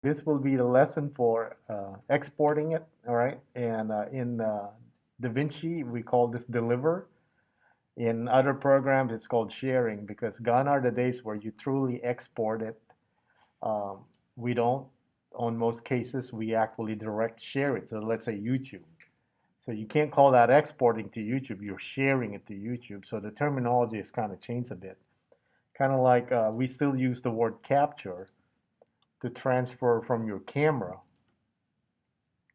This will be the lesson for exporting it, all right? And in Davinci, we call this deliver. In other programs, it's called sharing because gone are the days where you truly export it. Um, we don't. On most cases, we actually direct share it. So let's say YouTube. So you can't call that exporting to YouTube. You're sharing it to YouTube. So the terminology has kind of changed a bit. Kind of like we still use the word capture to transfer from your camera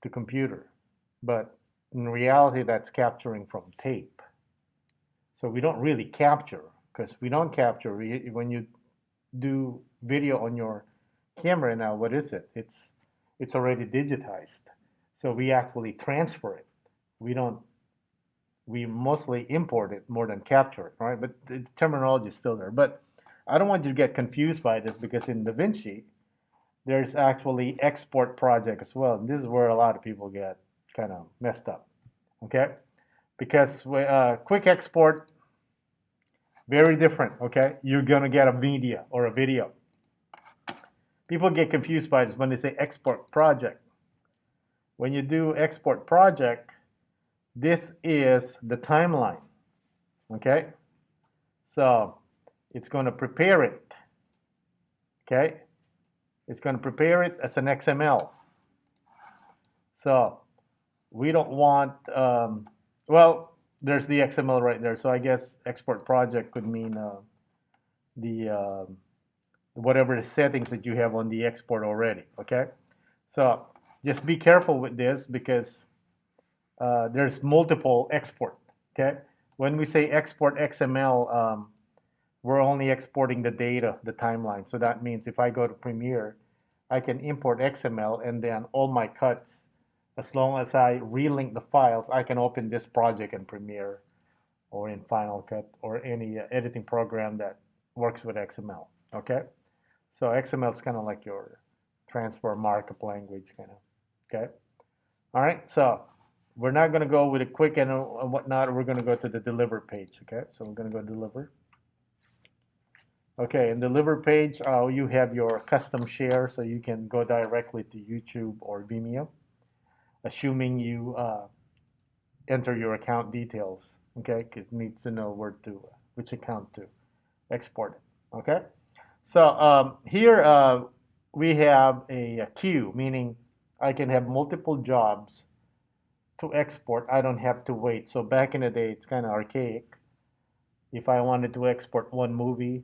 to computer. But in reality, that's capturing from tape. So we don't really capture because we don't capture. When you do video on your camera now, what is it? It's already digitized. So we actually transfer it. We don't. We mostly import it more than capture it, right? But the terminology is still there. But I don't want you to get confused by this because in DaVinci, there's actually export project as well. And this is where a lot of people get kind of messed up, okay? Because quick export, very different, okay? You're gonna get a media or a video. People get confused by this when they say export project. When you do export project, this is the timeline, okay? So it's gonna prepare it, okay? It's gonna prepare it as an XML. So we don't want, well, there's the XML right there. So I guess export project could mean the whatever the settings that you have on the export already, okay? So just be careful with this because there's multiple export, okay? When we say export XML, we're only exporting the data, the timeline. So that means if I go to Premiere, I can import XML and then all my cuts, as long as I relink the files, I can open this project in Premiere or in Final Cut or any editing program that works with XML, okay? So XML is kind of like your transfer markup language, kind of, okay? All right, so we're not going to go with a quick and whatnot. We're going to go to the deliver page, okay? So we're going to go deliver. Okay, in the deliver page, you have your custom share, so you can go directly to YouTube or Vimeo, assuming you enter your account details, okay? Because it needs to know which account to export it, okay? So here we have a queue, meaning I can have multiple jobs to export. I don't have to wait. So back in the day, it's kind of archaic. If I wanted to export one movie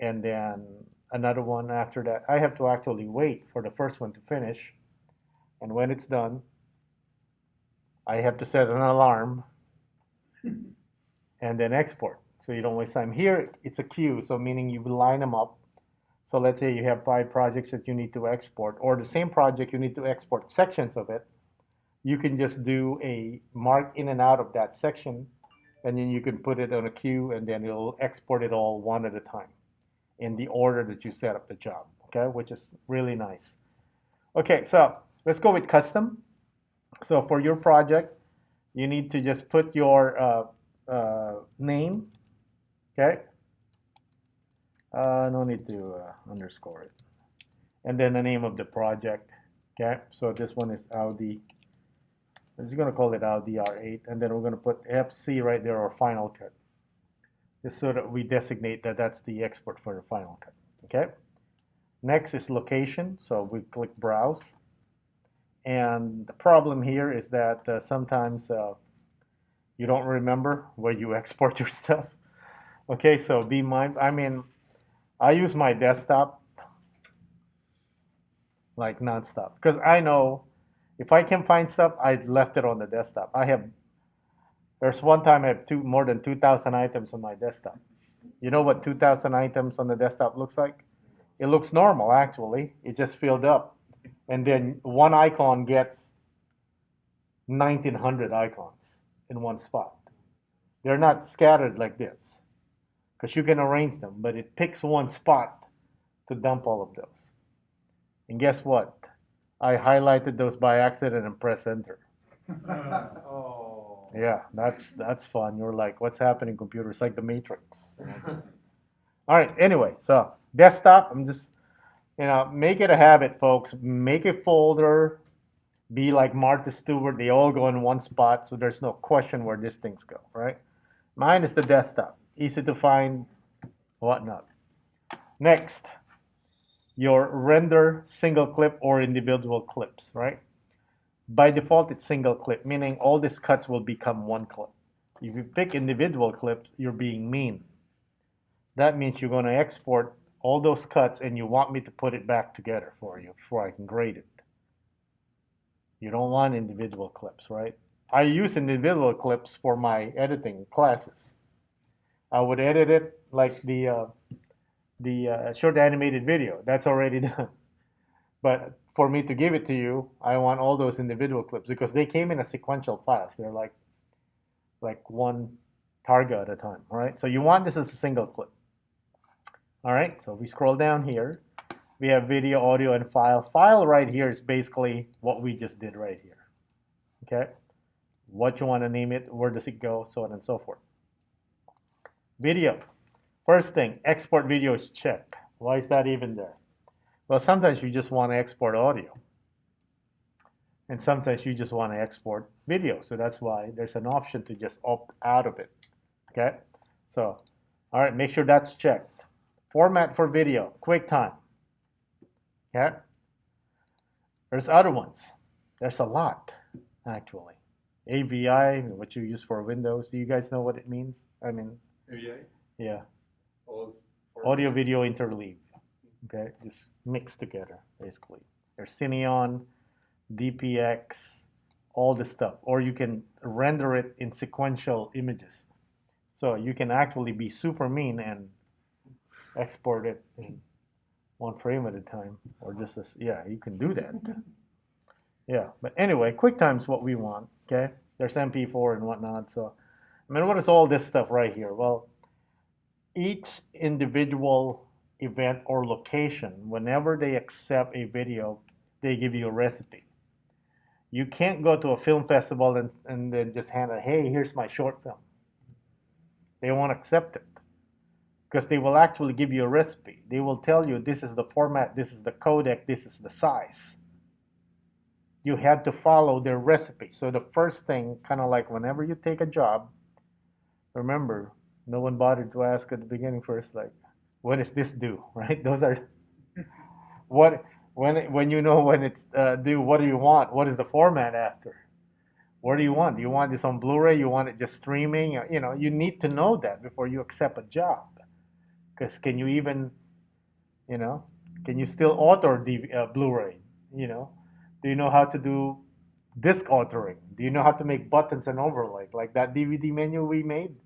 and then another one after that, I have to actually wait for the first one to finish. And when it's done, I have to set an alarm and then export. So you don't waste time. Here, it's a queue, so meaning you line them up. So let's say you have 5 projects that you need to export, or the same project, you need to export sections of it. You can just do a mark in and out of that section, and then you can put it on a queue, and then it'll export it all one at a time in the order that you set up the job, okay, which is really nice. Okay, so let's go with custom. So for your project, you need to just put your name, okay? No need to underscore it. And then the name of the project, okay? So this one is Audi. I'm just gonna call it Audi R8, and then we're gonna put FC right there, or Final Cut, just so that we designate that that's the export for the Final Cut, okay? Next is location, so we click Browse. And the problem here is that sometimes you don't remember where you export your stuff. Okay, so be mindful. I mean, I use my desktop like nonstop because I know if I can find stuff, I left it on the desktop. There's one time I have more than 2,000 items on my desktop. You know what 2,000 items on the desktop looks like? It looks normal actually. It just filled up. And then one icon gets 1,900 icons in one spot. They're not scattered like this because you can arrange them, but it picks one spot to dump all of those. And guess what? I highlighted those by accident and press enter. Oh. Yeah, that's fun. You're like, what's happening, computer? It's like the Matrix. All right. Anyway, so desktop. I'm just Make it a habit, folks. Make a folder. Be like Martha Stewart. They all go in one spot, so there's no question where these things go, right? Mine is the desktop. Easy to find, whatnot. Next, your render single clip or individual clips, right? By default, it's single clip, meaning all these cuts will become one clip. If you pick individual clips, you're being mean. That means you're going to export all those cuts and you want me to put it back together for you before I can grade it. You don't want individual clips, right? I use individual clips for my editing classes. I would edit it like the short animated video. That's already done. But for me to give it to you, I want all those individual clips because they came in a sequential files. They're like one target at a time. All right. So you want this as a single clip. All right. So we scroll down here. We have video, audio, and file. File right here is basically what we just did right here. Okay. What you want to name it, where does it go, so on and so forth. Video. First thing, export video is checked. Why is that even there? Well, sometimes you just want to export audio. And sometimes you just want to export video. So that's why there's an option to just opt out of it. Okay? So, all right, make sure that's checked. Format for video, QuickTime. Okay? There's other ones. There's a lot, actually. AVI, what you use for Windows. Do you guys know what it means? I mean, AVI? Yeah. For Audio video interleave. Okay, just mixed together, basically. There's Cineon, DPX, all this stuff. Or you can render it in sequential images. So you can actually be super mean and export it in one frame at a time. Or just as, yeah, you can do that. Yeah, but anyway, QuickTime is what we want, okay? There's MP4 and whatnot. So, I mean, what is all this stuff right here? Well, each individual event or location, whenever they accept a video, they give you a recipe. You can't go to a film festival and then just hand it, hey, here's my short film. They won't accept it because they will actually give you a recipe. They will tell you this is the format, this is the codec, this is the size. You had to follow their recipe. So the first thing, kind of like whenever you take a job, remember, no one bothered to ask at the beginning first, like, when is this due, right? Those are what when you know when it's due. What do you want? What is the format after? What do you want? Do you want this on Blu-ray? You want it just streaming? You need to know that before you accept a job. Because can you even, can you still author Blu-ray? Do you know how to do disc authoring? Do you know how to make buttons and overlay like that DVD menu we made?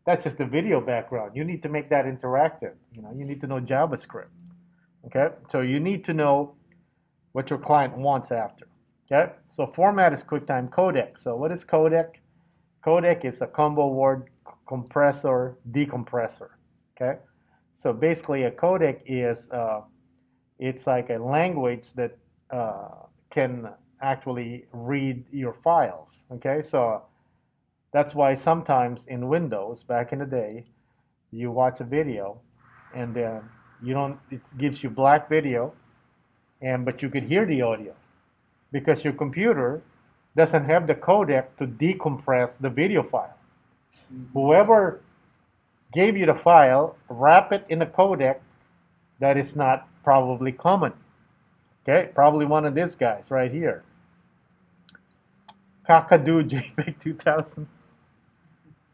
That's just the video background. You need to make that interactive. You need to know JavaScript. Okay, so you need to know what your client wants after. Okay, so format is QuickTime codec. So what is codec? Codec is a combo word, compressor, decompressor. Okay, so basically a codec is it's like a language that can actually read your files. Okay, so that's why sometimes in Windows, back in the day, you watch a video and you don't, it gives you black video, but you could hear the audio because your computer doesn't have the codec to decompress the video file. Whoever gave you the file, wrap it in a codec that is not probably common. Okay, probably one of these guys right here. Kakadu JPEG 2000.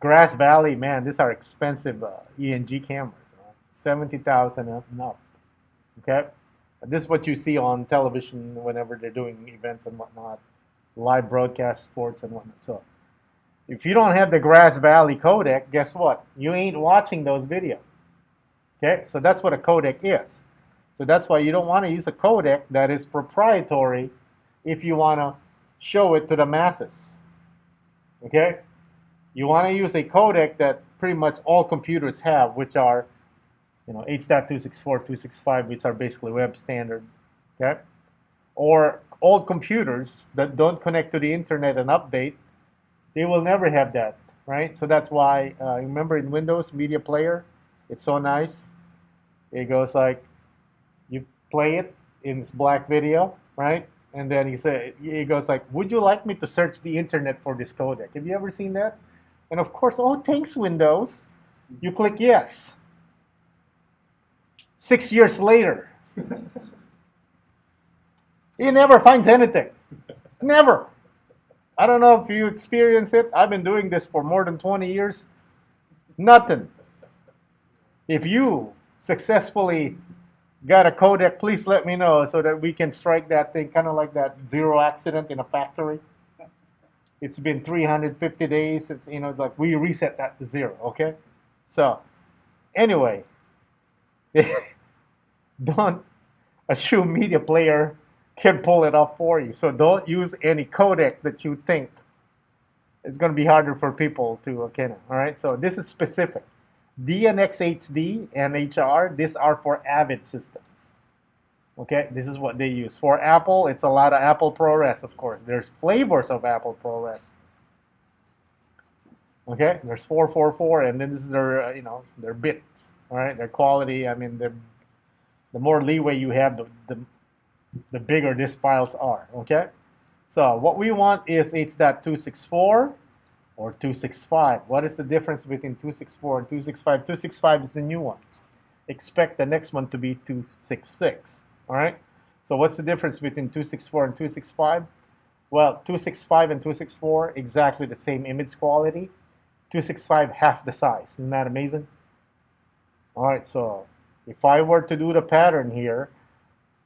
Grass Valley, man, these are expensive ENG cameras, 70,000 and up. Okay, this is what you see on television whenever they're doing events and whatnot, live broadcast sports and whatnot. So, if you don't have the Grass Valley codec, guess what? You ain't watching those videos. Okay, so that's what a codec is. So that's why you don't want to use a codec that is proprietary if you want to show it to the masses. Okay. You want to use a codec that pretty much all computers have, which are, 8.264, 265, which are basically web standard, okay? Or old computers that don't connect to the internet and update, they will never have that, right? So that's why, remember in Windows Media Player, it's so nice. It goes like, you play it in this black video, right? And then he goes like, "Would you like me to search the internet for this codec?" Have you ever seen that? And of course, oh, thanks Windows. You click yes. 6 years later, he never finds anything. Never. I don't know if you experience it. I've been doing this for more than 20 years. Nothing. If you successfully got a codec, please let me know so that we can strike that thing, kind of like that zero accident in a factory. It's been 350 days since, like we reset that to zero, okay? So, anyway, don't assume media player can pull it off for you. So don't use any codec that you think is going to be harder for people to, all right? So this is specific. DNxHD and HR, these are for Avid systems. Okay, this is what they use. For Apple, it's a lot of Apple ProRes, of course. There's flavors of Apple ProRes. Okay, there's 444, and then this is their, their bits, all right? Their quality, I mean, the more leeway you have, the bigger these files are, okay? So what we want is 8.264 or 265. What is the difference between 264 and 265? 265 is the new one. Expect the next one to be 266, all right? So what's the difference between 264 and 265? Well, 265 and 264, exactly the same image quality. 265, half the size. Isn't that amazing? All right, so if I were to do the pattern here,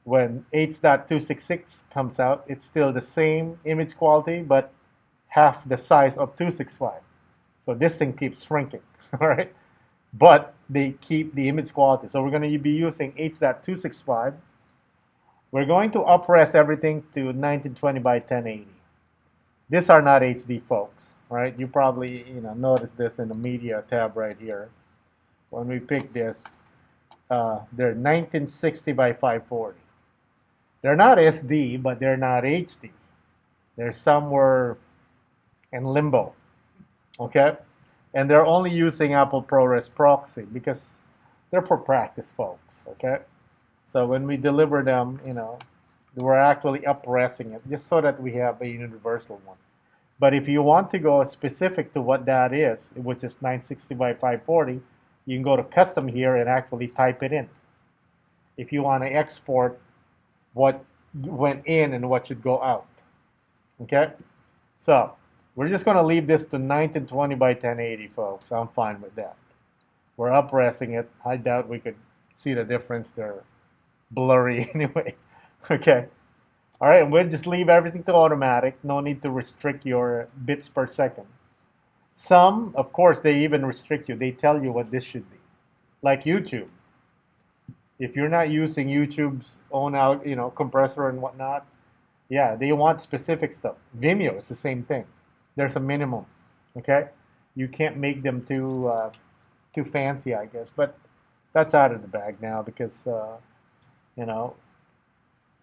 when 8.266 comes out, it's still the same image quality, but half the size of 265. So this thing keeps shrinking, all right? But they keep the image quality. So we're going to be using 8.265. We're going to upres everything to 1920 by 1080. These are not HD, folks, right? You probably notice this in the media tab right here. When we pick this, they're 1960 by 540. They're not SD, but they're not HD. They're somewhere in limbo, okay? And they're only using Apple ProRes proxy because they're for practice, folks, okay? So when we deliver them, we're actually upresing it just so that we have a universal one. But if you want to go specific to what that is, which is 960 by 540, you can go to custom here and actually type it in. If you want to export what went in and what should go out, okay? So we're just going to leave this to 1920 by 1080, folks. I'm fine with that. We're upresing it. I doubt we could see the difference. They're blurry anyway. Okay. All right, and we'll just leave everything to automatic. No need to restrict your bits per second. Some, of course, they even restrict you. They tell you what this should be. Like YouTube. If you're not using YouTube's own out, compressor and whatnot, yeah, they want specific stuff. Vimeo is the same thing. There's a minimum, okay? You can't make them too fancy, I guess. But that's out of the bag now because,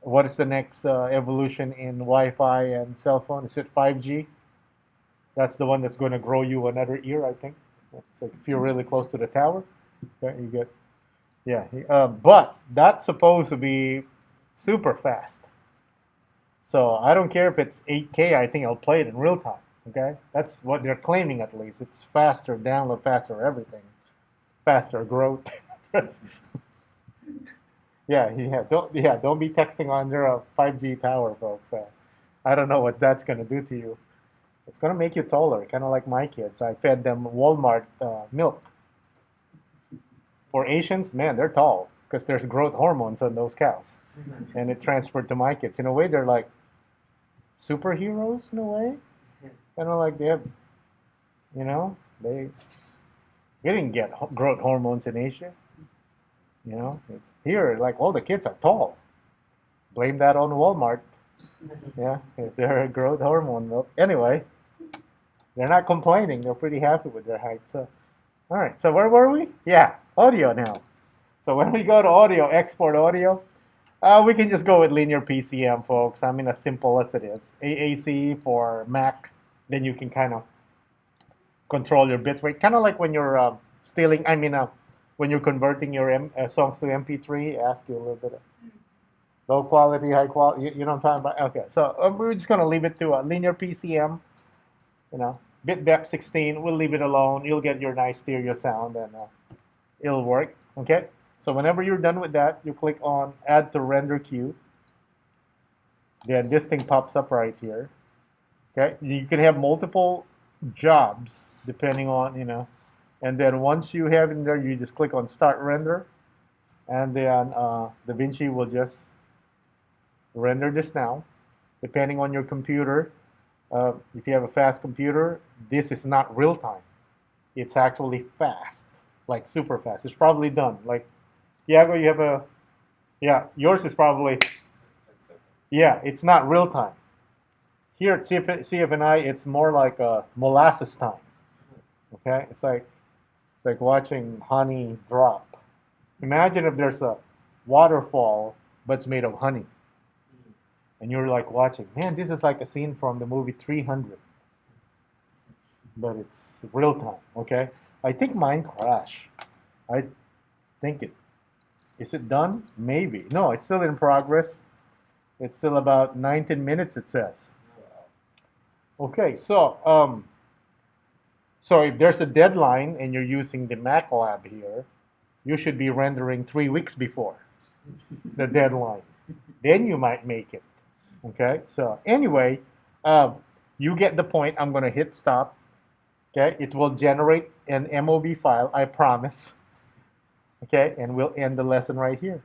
what is the next evolution in Wi-Fi and cell phone? Is it 5G? That's the one that's going to grow you another ear, I think. So if you're really close to the tower, okay, you get, yeah. But that's supposed to be super fast. So I don't care if it's 8K. I think I'll play it in real time. Okay, that's what they're claiming at least. It's faster download, faster everything, faster growth. Don't be texting under a 5G tower, folks. I don't know what that's gonna do to you. It's gonna make you taller, kind of like my kids. I fed them Walmart milk. For Asians, man, they're tall because there's growth hormones on those cows, and it transferred to my kids. In a way, they're like superheroes in a way. Kind of like they have, they didn't get growth hormones in Asia. It's here, like all the kids are tall. Blame that on Walmart. Yeah, if they're a growth hormone milk. Anyway, they're not complaining. They're pretty happy with their height. So, all right. So where were we? Yeah, audio now. So when we go to audio, export audio, we can just go with linear PCM, folks. I mean, as simple as it is. AAC for Mac. Then you can kind of control your bitrate. Kind of like when you're when you're converting your songs to MP3, ask you a little bit. Low quality, high quality. You know what I'm talking about? Okay, so we're just gonna leave it to a linear PCM. You know, bit depth 16. We'll leave it alone. You'll get your nice stereo sound, and it'll work. Okay. So whenever you're done with that, you click on Add to Render Queue. Then this thing pops up right here. Okay. You can have multiple jobs depending on and then once you have it in there, you just click on Start Render, and then DaVinci will just render this now. Depending on your computer, if you have a fast computer, this is not real time. It's actually fast, like super fast. It's probably done. Like, Iago, you have yeah, yours is probably, yeah, it's not real time. Here at CFNI, it's more like a molasses time. Okay, it's like watching honey drop. Imagine if there's a waterfall, but it's made of honey, and you're like watching. Man, this is like a scene from the movie 300, but it's real time. Okay, I think mine crashed. I think it. Is it done? Maybe. No, it's still in progress. It's still about 19 minutes, it says. Okay, so if there's a deadline and you're using the Mac Lab here, you should be rendering 3 weeks before the deadline. Then you might make it. Okay, so anyway, you get the point. I'm going to hit stop. Okay, it will generate an MOV file, I promise. Okay, and we'll end the lesson right here.